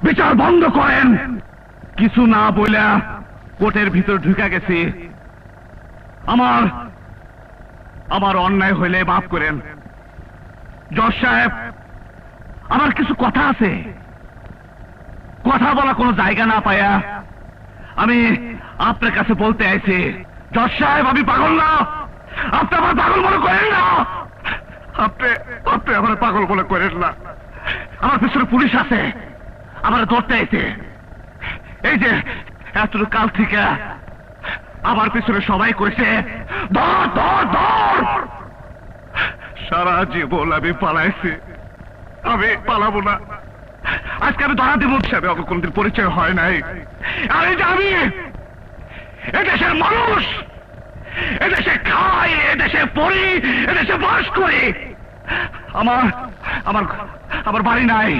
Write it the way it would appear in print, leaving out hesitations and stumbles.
বিচার বন্ধ করেন। কিছু না বইলা কোর্টের ভিতর ঢুকে গেছি। আমার অন্যায় হইলে মাফ করেন। জজ সাহেব, আমার কিছু কথা আছে। কথা বলা কোনো জায়গা না পায়া আমি আপনার কাছে বলতে আইছি। জজ সাহেব, আমি পাগল না। আপনি আমার পাগল মনে করেন না। আপনি আমার পাগল মনে করেন না। আমার পিছনে পুলিশ আছে, আমার ধরতে আইছে। এই যে এতটুকু কাল থেকে আমার পিছনে সবাই কইছে ধর ধর ধর। সারা জীবন আমি পালাইছি, আমি পালাবো না। আজকে আমি ধরা দিব। সাহেব, আমাকে কোনদিন পরিচয় হয় নাই। আর এই যে আমি এদেশের মানুষ, এদেশে খাই, এদেশে পড়ি, এদেশে বাস করি। আমার আমার আমার বাড়ি নাই।